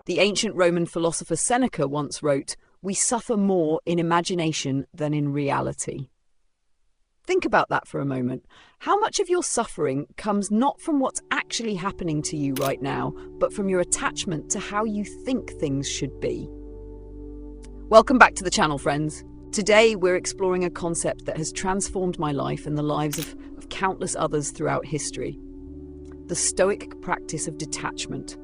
The ancient Roman philosopher Seneca once wrote, "We suffer more in imagination than in reality." Think about that for a moment. How much of your suffering comes not from what's actually happening to you right now, but from your attachment to how you think things should be? Welcome back to the channel, friends. Today, we're exploring a concept that has transformed my life and the lives of countless others throughout history. The Stoic practice of detachment.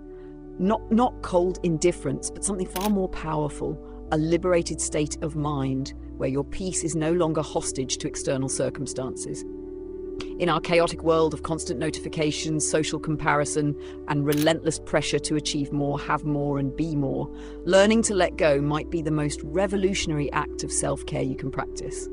Not cold indifference, but something far more powerful, a liberated state of mind where your peace is no longer hostage to external circumstances. In our chaotic world of constant notifications, social comparison, and relentless pressure to achieve more, have more, and be more, learning to let go might be the most revolutionary act of self-care you can practice.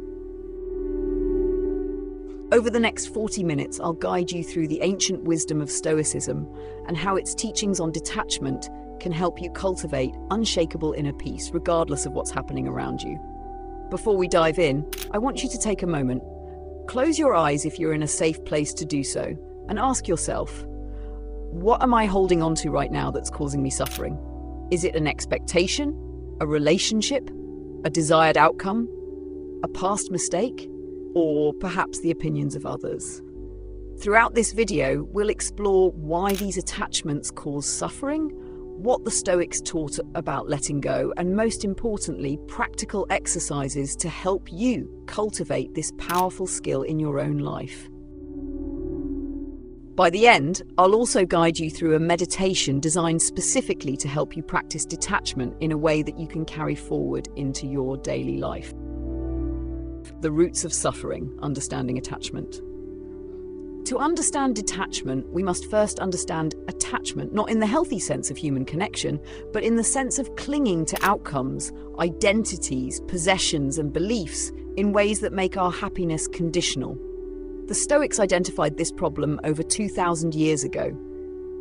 Over the next 40 minutes, I'll guide you through the ancient wisdom of Stoicism and how its teachings on detachment can help you cultivate unshakable inner peace, regardless of what's happening around you. Before we dive in, I want you to take a moment. Close your eyes if you're in a safe place to do so, and ask yourself, what am I holding on to right now that's causing me suffering? Is it an expectation, a relationship, a desired outcome, a past mistake, or perhaps the opinions of others? Throughout this video, we'll explore why these attachments cause suffering, what the Stoics taught about letting go, and most importantly, practical exercises to help you cultivate this powerful skill in your own life. By the end, I'll also guide you through a meditation designed specifically to help you practice detachment in a way that you can carry forward into your daily life. The roots of suffering, understanding attachment. To understand detachment, we must first understand attachment, not in the healthy sense of human connection, but in the sense of clinging to outcomes, identities, possessions, and beliefs in ways that make our happiness conditional. The Stoics identified this problem over 2,000 years ago.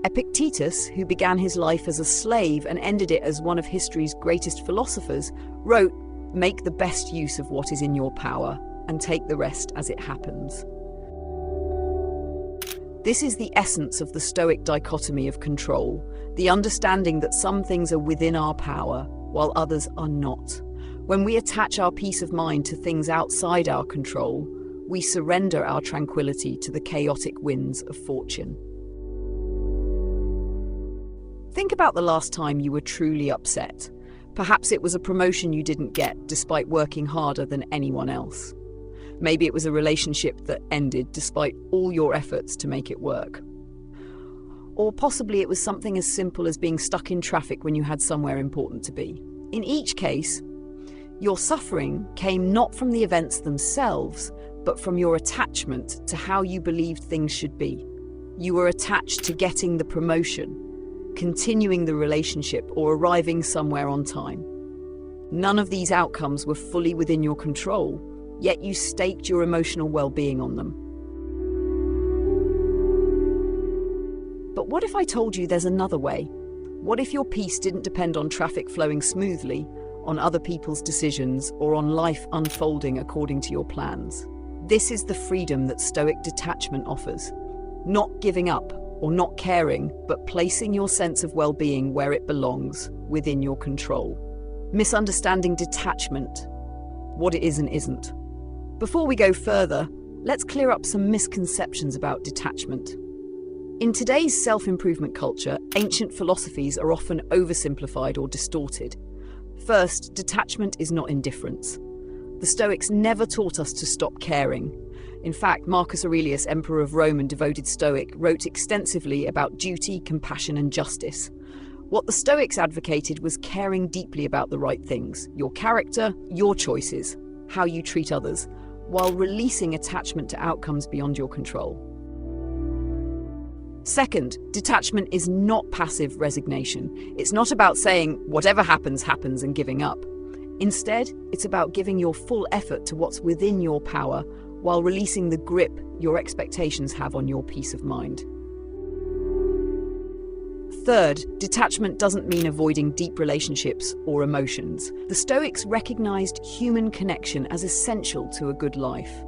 Epictetus, who began his life as a slave and ended it as one of history's greatest philosophers, wrote, "Make the best use of what is in your power, and take the rest as it happens." This is the essence of the Stoic dichotomy of control, the understanding that some things are within our power, while others are not. When we attach our peace of mind to things outside our control, we surrender our tranquility to the chaotic winds of fortune. Think about the last time you were truly upset. Perhaps it was a promotion you didn't get, despite working harder than anyone else. Maybe it was a relationship that ended despite all your efforts to make it work. Or possibly it was something as simple as being stuck in traffic when you had somewhere important to be. In each case, your suffering came not from the events themselves, but from your attachment to how you believed things should be. You were attached to getting the promotion, continuing the relationship, or arriving somewhere on time. None of these outcomes were fully within your control, yet you staked your emotional well-being on them. But what if I told you there's another way? What if your peace didn't depend on traffic flowing smoothly, on other people's decisions, or on life unfolding according to your plans? This is the freedom that Stoic detachment offers. Not giving up or not caring, but placing your sense of well-being where it belongs, within your control. Misunderstanding detachment, what it is and isn't. Before we go further, let's clear up some misconceptions about detachment. In today's self-improvement culture, ancient philosophies are often oversimplified or distorted. First, detachment is not indifference. The Stoics never taught us to stop caring. In fact, Marcus Aurelius, Emperor of Rome and devoted Stoic, wrote extensively about duty, compassion, and justice. What the Stoics advocated was caring deeply about the right things, your character, your choices, how you treat others, while releasing attachment to outcomes beyond your control. Second, detachment is not passive resignation. It's not about saying, whatever happens, happens, and giving up. Instead, it's about giving your full effort to what's within your power, while releasing the grip your expectations have on your peace of mind. Third, detachment doesn't mean avoiding deep relationships or emotions. The Stoics recognized human connection as essential to a good life.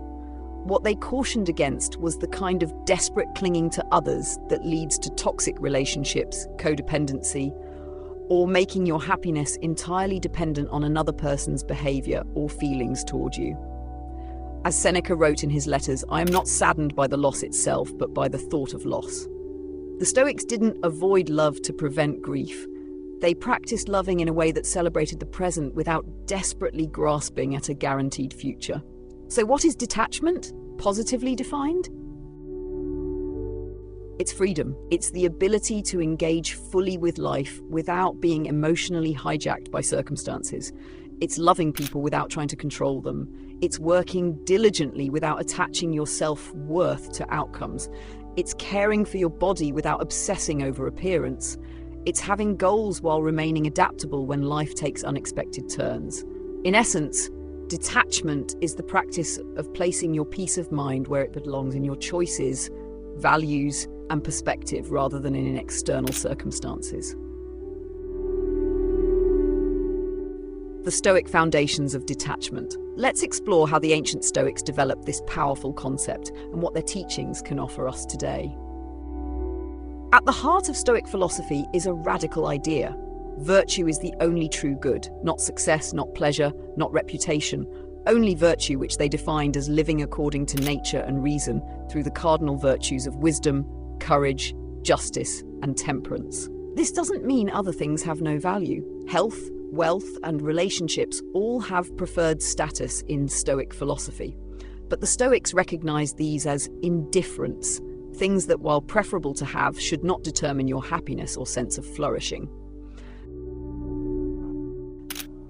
What they cautioned against was the kind of desperate clinging to others that leads to toxic relationships, codependency, or making your happiness entirely dependent on another person's behavior or feelings toward you. As Seneca wrote in his letters, I am not saddened by the loss itself, but by the thought of loss. The Stoics didn't avoid love to prevent grief. They practiced loving in a way that celebrated the present without desperately grasping at a guaranteed future. So what is detachment, positively defined? It's freedom. It's the ability to engage fully with life without being emotionally hijacked by circumstances. It's loving people without trying to control them. It's working diligently without attaching your self-worth to outcomes. It's caring for your body without obsessing over appearance. It's having goals while remaining adaptable when life takes unexpected turns. In essence, detachment is the practice of placing your peace of mind where it belongs in your choices, values, and perspective rather than in external circumstances. The Stoic foundations of detachment. Let's explore how the ancient Stoics developed this powerful concept and what their teachings can offer us today. At the heart of Stoic philosophy is a radical idea. Virtue is the only true good, not success, not pleasure, not reputation, only virtue, which they defined as living according to nature and reason through the cardinal virtues of wisdom, courage, justice, and temperance. This doesn't mean other things have no value. Health, wealth, and relationships all have preferred status in Stoic philosophy. But the Stoics recognized these as indifference, things that, while preferable to have, should not determine your happiness or sense of flourishing.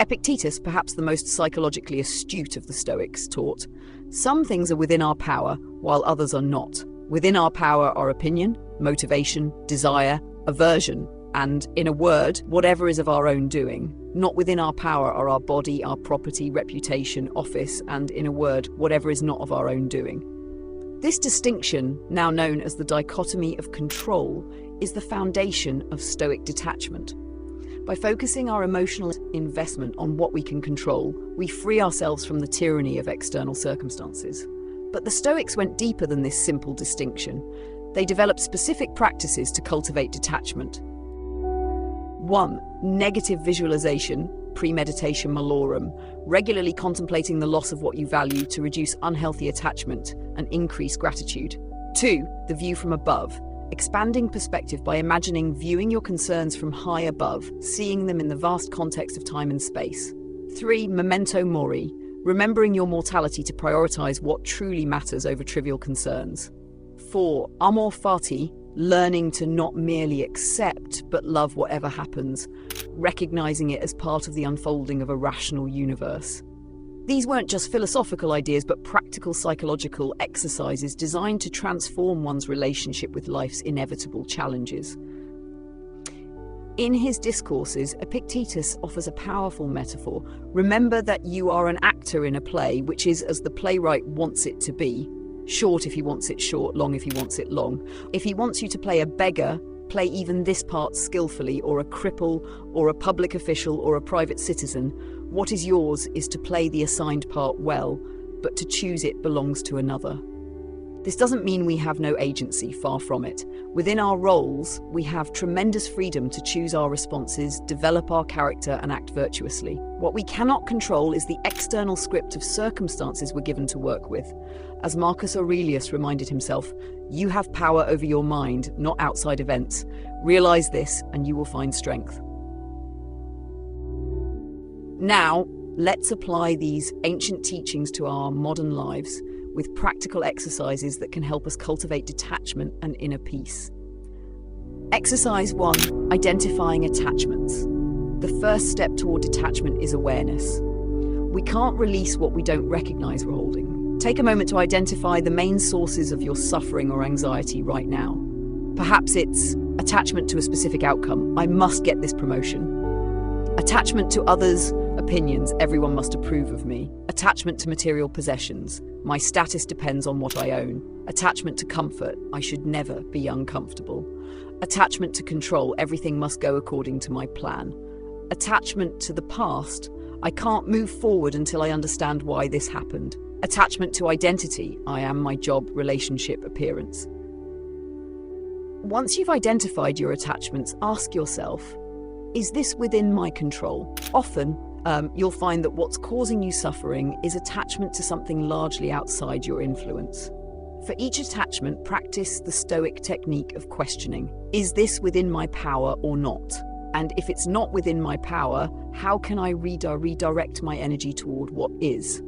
Epictetus, perhaps the most psychologically astute of the Stoics, taught, some things are within our power, while others are not. Within our power are opinion, motivation, desire, aversion, and, in a word, whatever is of our own doing. Not within our power are our body, our property, reputation, office, and, in a word, whatever is not of our own doing. This distinction, now known as the dichotomy of control, is the foundation of Stoic detachment. By focusing our emotional investment on what we can control, we free ourselves from the tyranny of external circumstances. But the Stoics went deeper than this simple distinction. They developed specific practices to cultivate detachment. 1. Negative visualization, premeditation malorum, regularly contemplating the loss of what you value to reduce unhealthy attachment and increase gratitude. 2. The view from above, expanding perspective by imagining viewing your concerns from high above, seeing them in the vast context of time and space. 3. Memento mori, remembering your mortality to prioritize what truly matters over trivial concerns. 4. Amor Fati, learning to not merely accept but love whatever happens, recognizing it as part of the unfolding of a rational universe. These weren't just philosophical ideas, but practical psychological exercises designed to transform one's relationship with life's inevitable challenges. In his discourses, Epictetus offers a powerful metaphor. Remember that you are an actor in a play, which is as the playwright wants it to be. Short if he wants it short, long if he wants it long. If he wants you to play a beggar, play even this part skillfully, or a cripple, or a public official, or a private citizen. What is yours is to play the assigned part well, but to choose it belongs to another. This doesn't mean we have no agency, far from it. Within our roles, we have tremendous freedom to choose our responses, develop our character, and act virtuously. What we cannot control is the external script of circumstances we're given to work with. As Marcus Aurelius reminded himself, you have power over your mind, not outside events. Realize this, and you will find strength. Now, let's apply these ancient teachings to our modern lives with practical exercises that can help us cultivate detachment and inner peace. Exercise 1. Identifying attachments. The first step toward detachment is awareness. We can't release what we don't recognize we're holding. Take a moment to identify the main sources of your suffering or anxiety right now. Perhaps it's attachment to a specific outcome. I must get this promotion. Attachment to others' opinions. Everyone must approve of me. Attachment to material possessions. My status depends on what I own. Attachment to comfort. I should never be uncomfortable. Attachment to control. Everything must go according to my plan. Attachment to the past. I can't move forward until I understand why this happened. Attachment to identity. I am my job, relationship, appearance. Once you've identified your attachments, ask yourself, Is this within my control? Often, you'll find that what's causing you suffering is attachment to something largely outside your influence. For each attachment, practice the Stoic technique of questioning. Is this within my power or not? And if it's not within my power, how can I redirect my energy toward what is?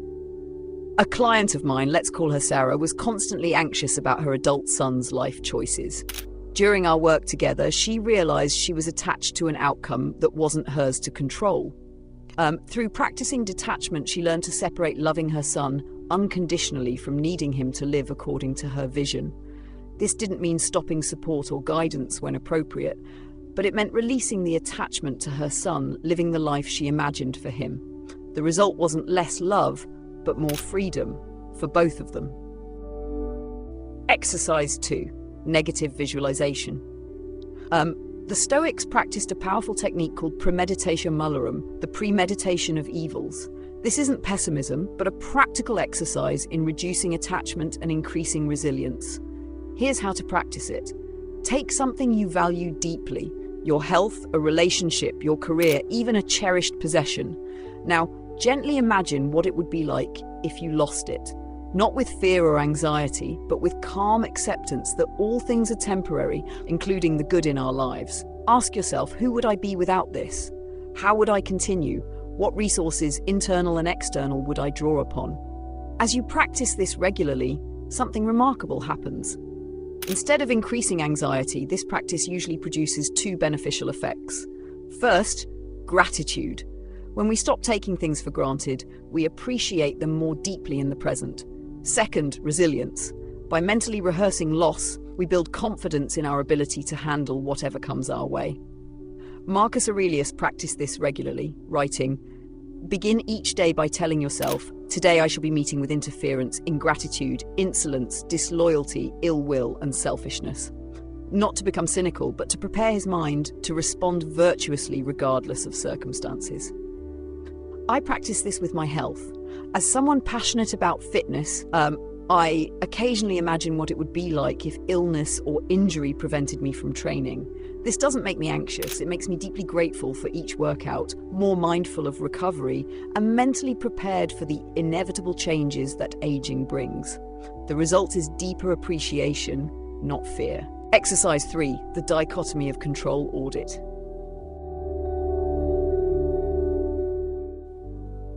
A client of mine, let's call her Sarah, was constantly anxious about her adult son's life choices. During our work together, she realized she was attached to an outcome that wasn't hers to control. Through practicing detachment, she learned to separate loving her son unconditionally from needing him to live according to her vision. This didn't mean stopping support or guidance when appropriate, but it meant releasing the attachment to her son, living the life she imagined for him. The result wasn't less love, but more freedom for both of them. Exercise 2. Negative visualization. The Stoics practiced a powerful technique called premeditatio malorum, the premeditation of evils. This isn't pessimism, but a practical exercise in reducing attachment and increasing resilience. Here's how to practice it. Take something you value deeply, your health, a relationship, your career, even a cherished possession. Now, gently imagine what it would be like if you lost it. Not with fear or anxiety, but with calm acceptance that all things are temporary, including the good in our lives. Ask yourself, who would I be without this? How would I continue? What resources, internal and external, would I draw upon? As you practice this regularly, something remarkable happens. Instead of increasing anxiety, this practice usually produces 2 beneficial effects. First, gratitude. When we stop taking things for granted, we appreciate them more deeply in the present. Second, resilience. By mentally rehearsing loss, we build confidence in our ability to handle whatever comes our way. Marcus Aurelius practiced this regularly, writing, "Begin each day by telling yourself, today I shall be meeting with interference, ingratitude, insolence, disloyalty, ill will, and selfishness." Not to become cynical, but to prepare his mind to respond virtuously regardless of circumstances. I practice this with my health. As someone passionate about fitness, I occasionally imagine what it would be like if illness or injury prevented me from training. This doesn't make me anxious. It makes me deeply grateful for each workout, more mindful of recovery, and mentally prepared for the inevitable changes that aging brings. The result is deeper appreciation, not fear. Exercise 3, the dichotomy of control audit.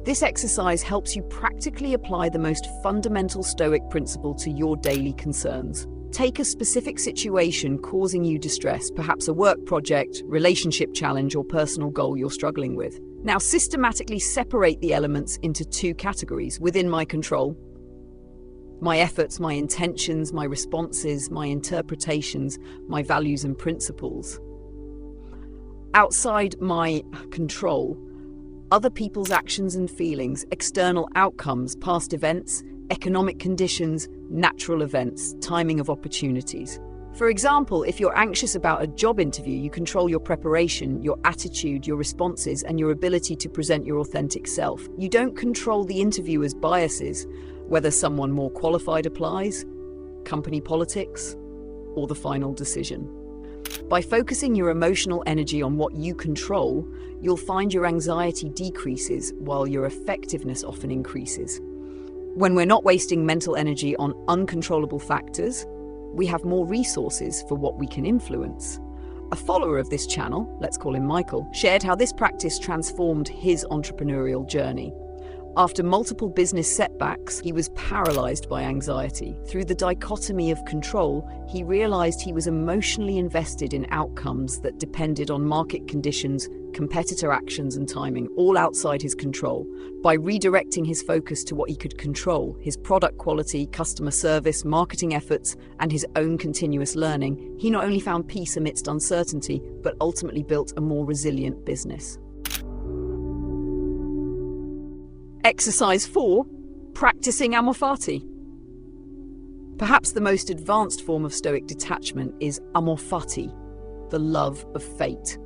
This exercise helps you practically apply the most fundamental Stoic principle to your daily concerns. Take a specific situation causing you distress, perhaps a work project, relationship challenge, or personal goal you're struggling with. Now, systematically separate the elements into 2 categories: within my control, my efforts, my intentions, my responses, my interpretations, my values and principles. Outside my control, other people's actions and feelings, external outcomes, past events, economic conditions, natural events, timing of opportunities. For example, if you're anxious about a job interview, you control your preparation, your attitude, your responses, and your ability to present your authentic self. You don't control the interviewer's biases, whether someone more qualified applies, company politics, or the final decision. By focusing your emotional energy on what you control, you'll find your anxiety decreases while your effectiveness often increases. When we're not wasting mental energy on uncontrollable factors, we have more resources for what we can influence. A follower of this channel, let's call him Michael, shared how this practice transformed his entrepreneurial journey. After multiple business setbacks, he was paralyzed by anxiety. Through the dichotomy of control, he realized he was emotionally invested in outcomes that depended on market conditions, competitor actions, and timing, all outside his control. By redirecting his focus to what he could control, his product quality, customer service, marketing efforts, and his own continuous learning, he not only found peace amidst uncertainty, but ultimately built a more resilient business. Exercise 4, practicing Amor Fati. Perhaps the most advanced form of Stoic detachment is Amor Fati, the love of fate.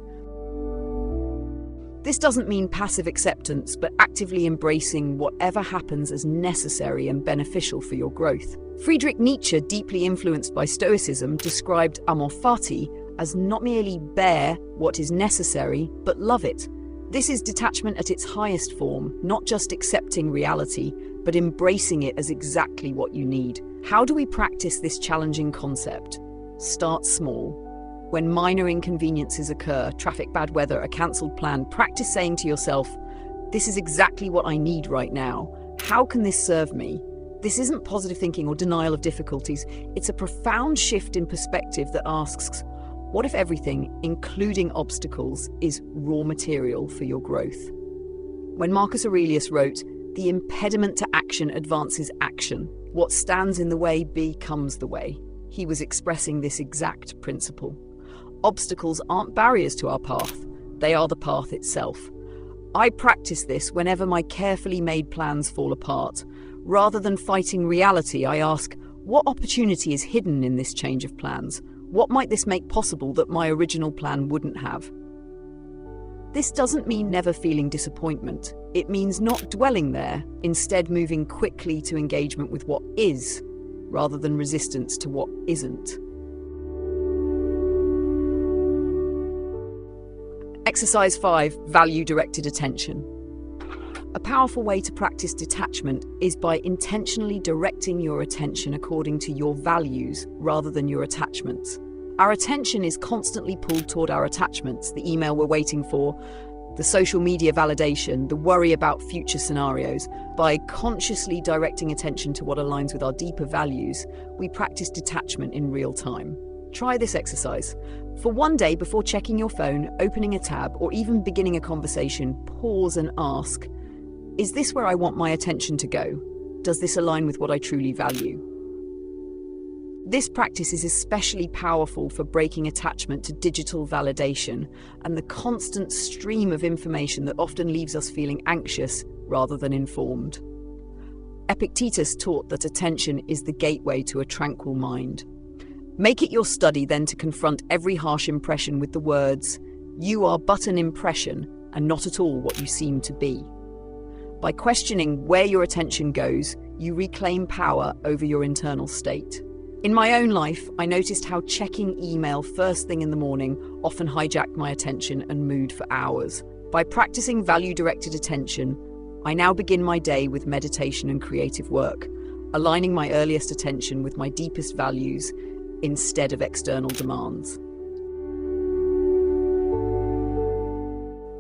This doesn't mean passive acceptance, but actively embracing whatever happens as necessary and beneficial for your growth. Friedrich Nietzsche, deeply influenced by Stoicism, described Amor Fati as not merely bear what is necessary, but love it. This is detachment at its highest form, not just accepting reality, but embracing it as exactly what you need. How do we practice this challenging concept? Start small. When minor inconveniences occur, traffic, bad weather, a cancelled plan, practice saying to yourself, this is exactly what I need right now. How can this serve me? This isn't positive thinking or denial of difficulties. It's a profound shift in perspective that asks, what if everything, including obstacles, is raw material for your growth? When Marcus Aurelius wrote, the impediment to action advances action. What stands in the way becomes the way. He was expressing this exact principle. Obstacles aren't barriers to our path. They are the path itself. I practice this whenever my carefully made plans fall apart. Rather than fighting reality, I ask, what opportunity is hidden in this change of plans? What might this make possible that my original plan wouldn't have? This doesn't mean never feeling disappointment. It means not dwelling there, instead moving quickly to engagement with what is, rather than resistance to what isn't. Exercise 5, value-directed attention. A powerful way to practice detachment is by intentionally directing your attention according to your values rather than your attachments. Our attention is constantly pulled toward our attachments, the email we're waiting for, the social media validation, the worry about future scenarios. By consciously directing attention to what aligns with our deeper values, we practice detachment in real time. Try this exercise. For one day before checking your phone, opening a tab, or even beginning a conversation, pause and ask, is this where I want my attention to go? Does this align with what I truly value? This practice is especially powerful for breaking attachment to digital validation and the constant stream of information that often leaves us feeling anxious rather than informed. Epictetus taught that attention is the gateway to a tranquil mind. Make it your study then to confront every harsh impression with the words, "You are but an impression and not at all what you seem to be." By questioning where your attention goes, you reclaim power over your internal state. In my own life, I noticed how checking email first thing in the morning often hijacked my attention and mood for hours. By practicing value-directed attention, I now begin my day with meditation and creative work, aligning my earliest attention with my deepest values instead of external demands.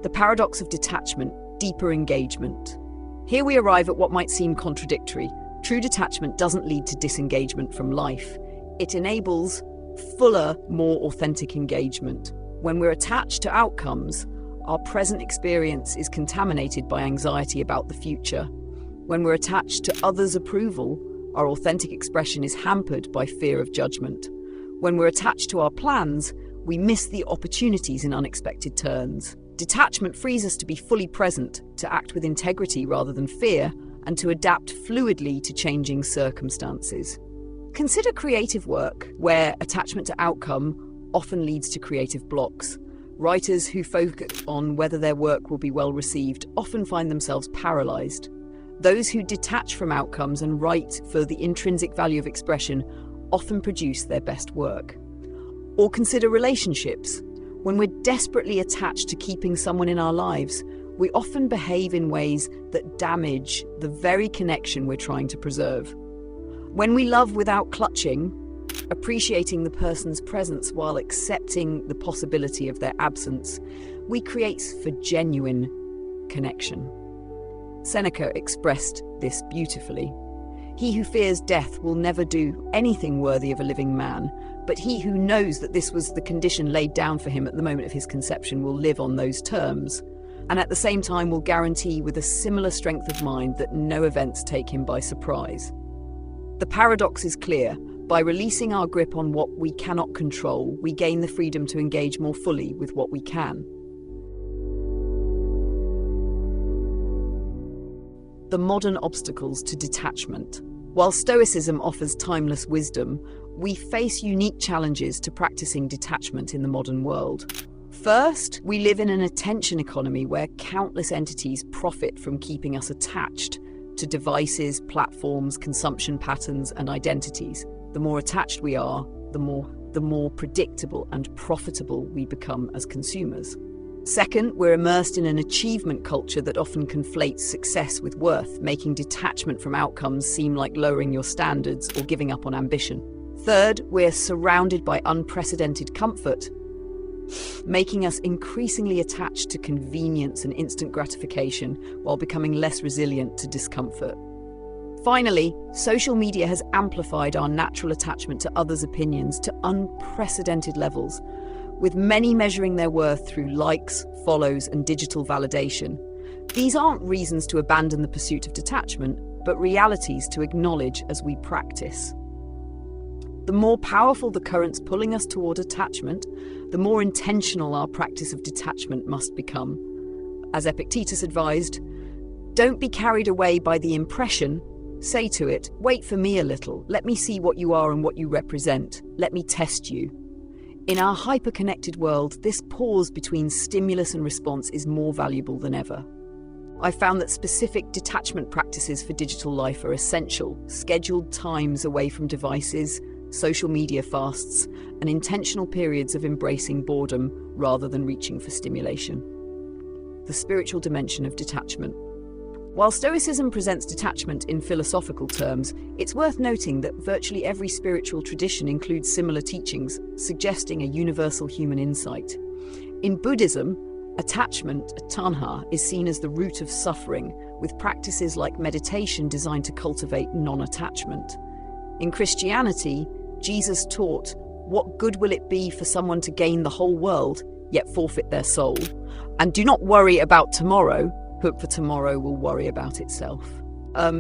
The paradox of detachment, deeper engagement. Here we arrive at what might seem contradictory. True detachment doesn't lead to disengagement from life. It enables fuller, more authentic engagement. When we're attached to outcomes, our present experience is contaminated by anxiety about the future. When we're attached to others' approval, our authentic expression is hampered by fear of judgment. When we're attached to our plans, we miss the opportunities in unexpected turns. Detachment frees us to be fully present, to act with integrity rather than fear, and to adapt fluidly to changing circumstances. Consider creative work, where attachment to outcome often leads to creative blocks. Writers who focus on whether their work will be well received often find themselves paralyzed. Those who detach from outcomes and write for the intrinsic value of expression often produce their best work. Or consider relationships. When we're desperately attached to keeping someone in our lives, we often behave in ways that damage the very connection we're trying to preserve. When we love without clutching, appreciating the person's presence while accepting the possibility of their absence, we create for genuine connection. Seneca expressed this beautifully. He who fears death will never do anything worthy of a living man, but he who knows that this was the condition laid down for him at the moment of his conception will live on those terms, and at the same time will guarantee with a similar strength of mind that no events take him by surprise. The paradox is clear. By releasing our grip on what we cannot control, we gain the freedom to engage more fully with what we can. The modern obstacles to detachment. While Stoicism offers timeless wisdom, we face unique challenges to practicing detachment in the modern world. First, we live in an attention economy where countless entities profit from keeping us attached to devices, platforms, consumption patterns, and identities. The more attached we are, the more the more predictable and profitable we become as consumers. Second, we're immersed in an achievement culture that often conflates success with worth, making detachment from outcomes seem like lowering your standards or giving up on ambition. Third, we're surrounded by unprecedented comfort, making us increasingly attached to convenience and instant gratification while becoming less resilient to discomfort. Finally, social media has amplified our natural attachment to others' opinions to unprecedented levels, with many measuring their worth through likes, follows, and digital validation. These aren't reasons to abandon the pursuit of detachment, but realities to acknowledge as we practice. The more powerful the currents pulling us toward attachment, the more intentional our practice of detachment must become. As Epictetus advised, don't be carried away by the impression. Say to it, wait for me a little, let me see what you are and what you represent, let me test you. In our hyper-connected world, this pause between stimulus and response is more valuable than ever. I've found that specific detachment practices for digital life are essential: scheduled times away from devices, social media fasts, and intentional periods of embracing boredom rather than reaching for stimulation. The spiritual dimension of detachment. While Stoicism presents detachment in philosophical terms, it's worth noting that virtually every spiritual tradition includes similar teachings, suggesting a universal human insight. In Buddhism, attachment, tanha, is seen as the root of suffering, with practices like meditation designed to cultivate non-attachment. In Christianity, Jesus taught, "What good will it be for someone to gain the whole world, yet forfeit their soul? And do not worry about tomorrow, for tomorrow will worry about itself."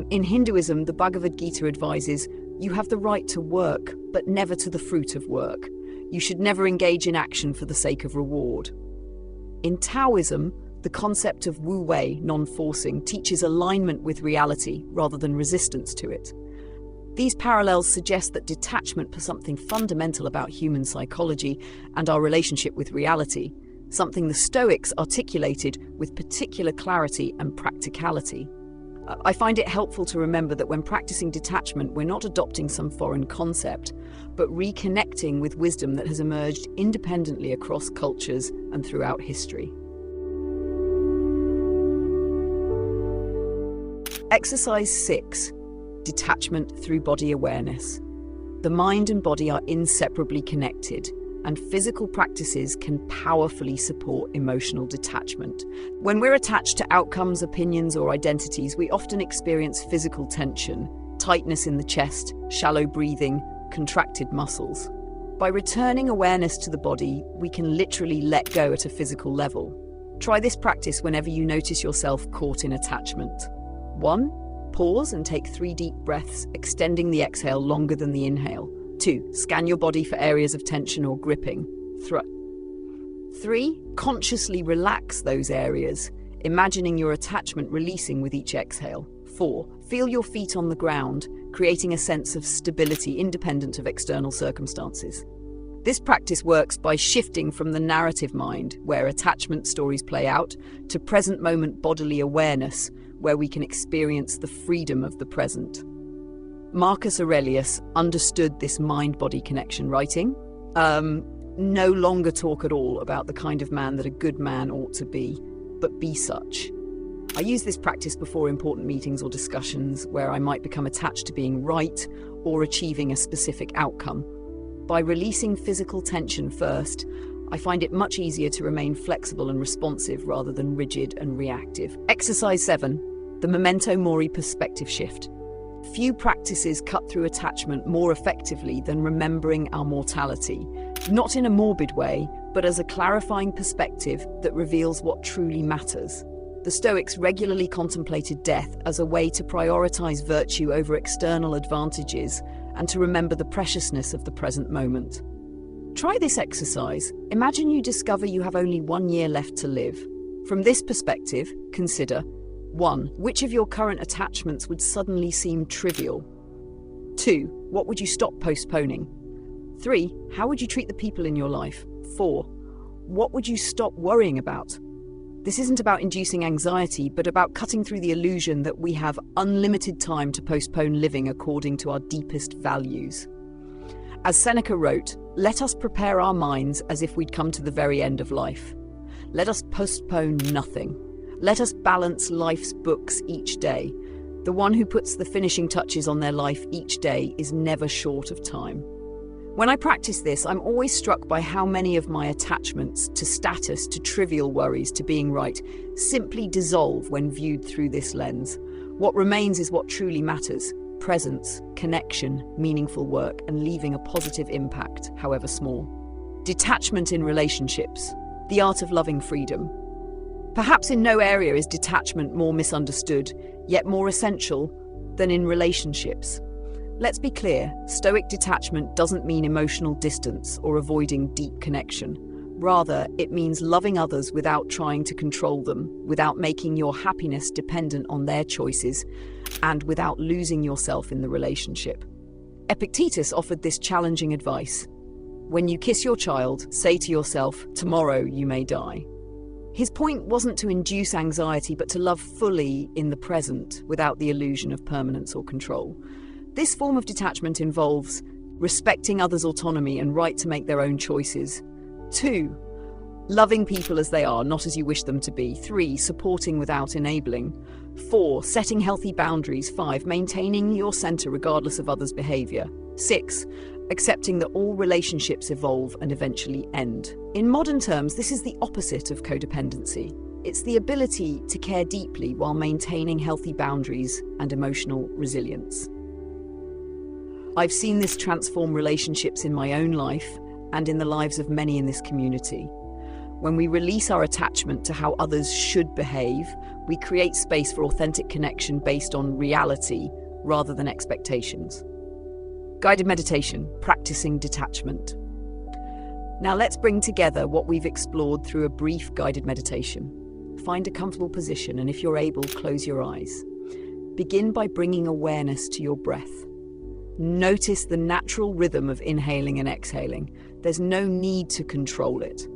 In Hinduism, the Bhagavad Gita advises, "You have the right to work, but never to the fruit of work. You should never engage in action for the sake of reward." In Taoism, the concept of wu wei, non-forcing, teaches alignment with reality rather than resistance to it. These parallels suggest that detachment for something fundamental about human psychology and our relationship with reality, something the Stoics articulated with particular clarity and practicality. I find it helpful to remember that when practicing detachment, we're not adopting some foreign concept, but reconnecting with wisdom that has emerged independently across cultures and throughout history. Exercise 6. Detachment through body awareness. The mind and body are inseparably connected, and physical practices can powerfully support emotional detachment. When we're attached to outcomes, opinions, or identities, we often experience physical tension, tightness in the chest, shallow breathing, contracted muscles. By returning awareness to the body, we can literally let go at a physical level. Try this practice whenever you notice yourself caught in attachment. 1. Pause and take 3 deep breaths, extending the exhale longer than the inhale. 2. Scan your body for areas of tension or gripping. 3. Consciously relax those areas, imagining your attachment releasing with each exhale. 4. Feel your feet on the ground, creating a sense of stability independent of external circumstances. This practice works by shifting from the narrative mind, where attachment stories play out, to present moment bodily awareness, where we can experience the freedom of the present. Marcus Aurelius understood this mind-body connection, writing, "No longer talk at all about the kind of man that a good man ought to be, but be such." I use this practice before important meetings or discussions where I might become attached to being right or achieving a specific outcome. By releasing physical tension first, I find it much easier to remain flexible and responsive rather than rigid and reactive. Exercise 7. The memento mori perspective shift. Few practices cut through attachment more effectively than remembering our mortality, not in a morbid way, but as a clarifying perspective that reveals what truly matters. The Stoics regularly contemplated death as a way to prioritize virtue over external advantages and to remember the preciousness of the present moment. Try this exercise. Imagine you discover you have only 1 year left to live. From this perspective, consider: 1. Which of your current attachments would suddenly seem trivial? 2. What would you stop postponing? 3. How would you treat the people in your life? 4. What would you stop worrying about? This isn't about inducing anxiety, but about cutting through the illusion that we have unlimited time to postpone living according to our deepest values. As Seneca wrote, let us prepare our minds as if we'd come to the very end of life. Let us postpone nothing. Let us balance life's books each day. The one who puts the finishing touches on their life each day is never short of time. When I practice this, I'm always struck by how many of my attachments to status, to trivial worries, to being right, simply dissolve when viewed through this lens. What remains is what truly matters: presence, connection, meaningful work, and leaving a positive impact, however small. Detachment in relationships, the art of loving freedom. Perhaps in no area is detachment more misunderstood, yet more essential, than in relationships. Let's be clear, Stoic detachment doesn't mean emotional distance or avoiding deep connection. Rather, it means loving others without trying to control them, without making your happiness dependent on their choices, and without losing yourself in the relationship. Epictetus offered this challenging advice: when you kiss your child, say to yourself, tomorrow you may die. His point wasn't to induce anxiety, but to love fully in the present, without the illusion of permanence or control. This form of detachment involves respecting others' autonomy and right to make their own choices. 2. Loving people as they are, not as you wish them to be. 3. Supporting without enabling. 4. Setting healthy boundaries. 5. Maintaining your center regardless of others' behavior. 6. Accepting that all relationships evolve and eventually end. In modern terms, this is the opposite of codependency. It's the ability to care deeply while maintaining healthy boundaries and emotional resilience. I've seen this transform relationships in my own life and in the lives of many in this community. When we release our attachment to how others should behave, we create space for authentic connection based on reality rather than expectations. Guided meditation, practicing detachment. Now let's bring together what we've explored through a brief guided meditation. Find a comfortable position, and if you're able, close your eyes. Begin by bringing awareness to your breath. Notice the natural rhythm of inhaling and exhaling. There's no need to control it.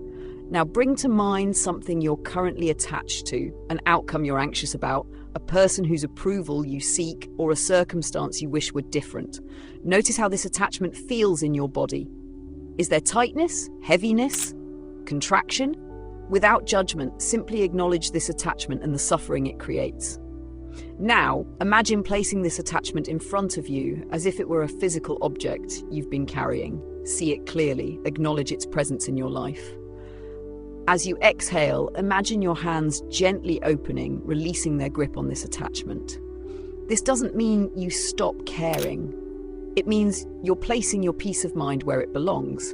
Now bring to mind something you're currently attached to, an outcome you're anxious about, a person whose approval you seek, or a circumstance you wish were different. Notice how this attachment feels in your body. Is there tightness, heaviness, contraction? Without judgment, simply acknowledge this attachment and the suffering it creates. Now, imagine placing this attachment in front of you as if it were a physical object you've been carrying. See it clearly, acknowledge its presence in your life. As you exhale, imagine your hands gently opening, releasing their grip on this attachment. This doesn't mean you stop caring. It means you're placing your peace of mind where it belongs,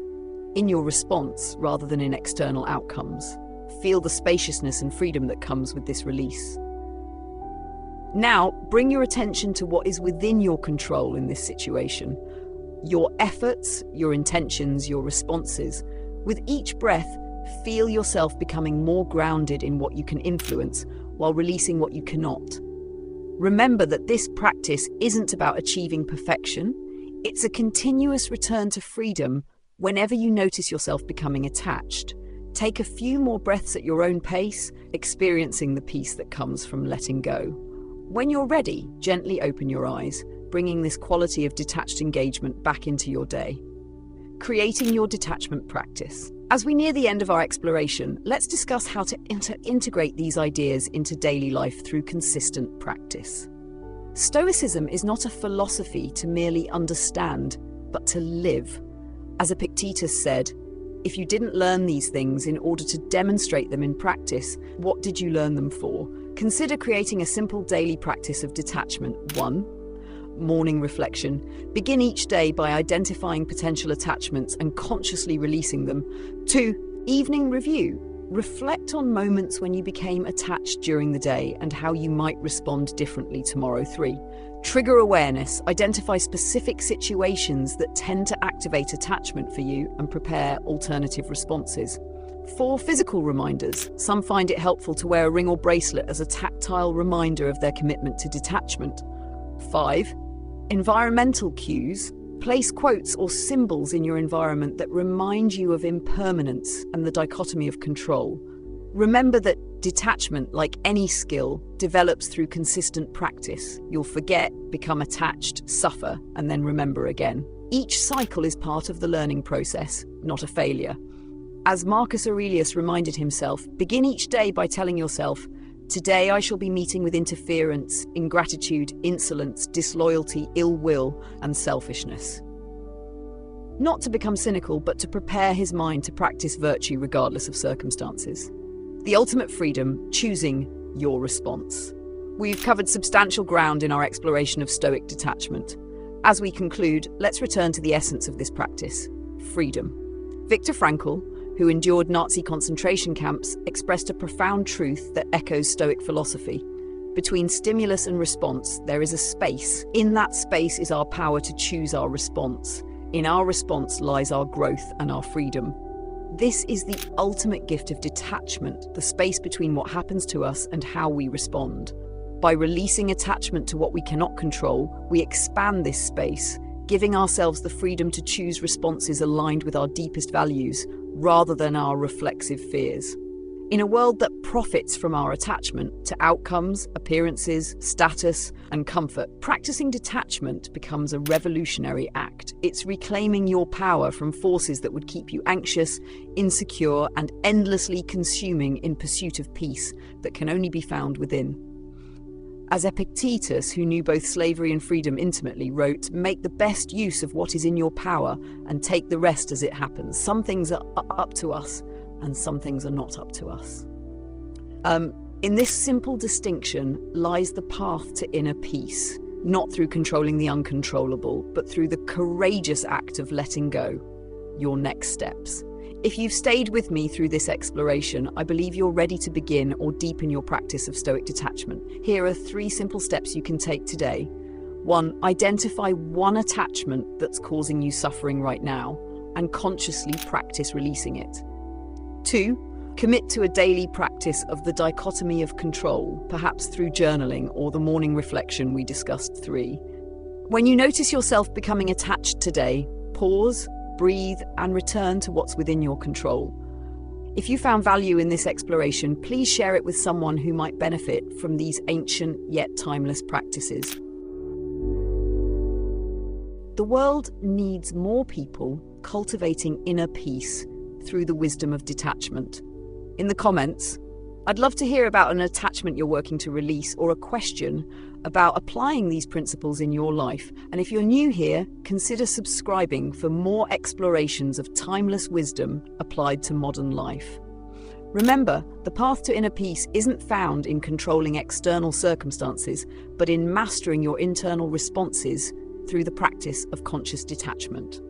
in your response rather than in external outcomes. Feel the spaciousness and freedom that comes with this release. Now, bring your attention to what is within your control in this situation. Your efforts, your intentions, your responses. With each breath, feel yourself becoming more grounded in what you can influence while releasing what you cannot. Remember that this practice isn't about achieving perfection. It's a continuous return to freedom whenever you notice yourself becoming attached. Take a few more breaths at your own pace, experiencing the peace that comes from letting go. When you're ready, gently open your eyes, bringing this quality of detached engagement back into your day. Creating your detachment practice. As we near the end of our exploration, let's discuss how to integrate these ideas into daily life through consistent practice. Stoicism is not a philosophy to merely understand, but to live. As Epictetus said, if you didn't learn these things in order to demonstrate them in practice, what did you learn them for? Consider creating a simple daily practice of detachment. 1. Morning reflection. Begin each day by identifying potential attachments and consciously releasing them. 2. Evening review. Reflect on moments when you became attached during the day and how you might respond differently tomorrow. 3. Trigger awareness. Identify specific situations that tend to activate attachment for you and prepare alternative responses. 4. Physical reminders. Some find it helpful to wear a ring or bracelet as a tactile reminder of their commitment to detachment. 5. Environmental cues. Place quotes or symbols in your environment that remind you of impermanence and the dichotomy of control. Remember that detachment, like any skill, develops through consistent practice. You'll forget, become attached, suffer, and then remember again. Each cycle is part of the learning process, not a failure. As Marcus Aurelius reminded himself, begin each day by telling yourself, "Today I shall be meeting with interference, ingratitude, insolence, disloyalty, ill will, and selfishness." Not to become cynical, but to prepare his mind to practice virtue regardless of circumstances. The ultimate freedom, choosing your response. We've covered substantial ground in our exploration of Stoic detachment. As we conclude, let's return to the essence of this practice: freedom. Viktor Frankl, who endured Nazi concentration camps, expressed a profound truth that echoes Stoic philosophy. Between stimulus and response, there is a space. In that space is our power to choose our response. In our response lies our growth and our freedom. This is the ultimate gift of detachment, the space between what happens to us and how we respond. By releasing attachment to what we cannot control, we expand this space, giving ourselves the freedom to choose responses aligned with our deepest values, rather than our reflexive fears. In a world that profits from our attachment to outcomes, appearances, status, and comfort, practicing detachment becomes a revolutionary act. It's reclaiming your power from forces that would keep you anxious, insecure, and endlessly consuming in pursuit of peace that can only be found within. As Epictetus, who knew both slavery and freedom intimately, wrote, "Make the best use of what is in your power and take the rest as it happens." Some things are up to us and some things are not up to us. In this simple distinction lies the path to inner peace, not through controlling the uncontrollable, but through the courageous act of letting go. Your next steps. If you've stayed with me through this exploration, I believe you're ready to begin or deepen your practice of Stoic detachment. Here are 3 simple steps you can take today. 1. Identify one attachment that's causing you suffering right now and consciously practice releasing it. 2. Commit to a daily practice of the dichotomy of control, perhaps through journaling or the morning reflection we discussed. 3. When you notice yourself becoming attached today, pause, breathe, and return to what's within your control. If you found value in this exploration, please share it with someone who might benefit from these ancient yet timeless practices. The world needs more people cultivating inner peace through the wisdom of detachment. In the comments, I'd love to hear about an attachment you're working to release or a question about applying these principles in your life. And if you're new here, consider subscribing for more explorations of timeless wisdom applied to modern life. Remember, the path to inner peace isn't found in controlling external circumstances, but in mastering your internal responses through the practice of conscious detachment.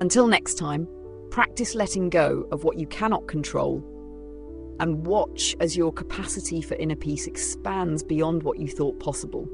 Until next time, practice letting go of what you cannot control and watch as your capacity for inner peace expands beyond what you thought possible.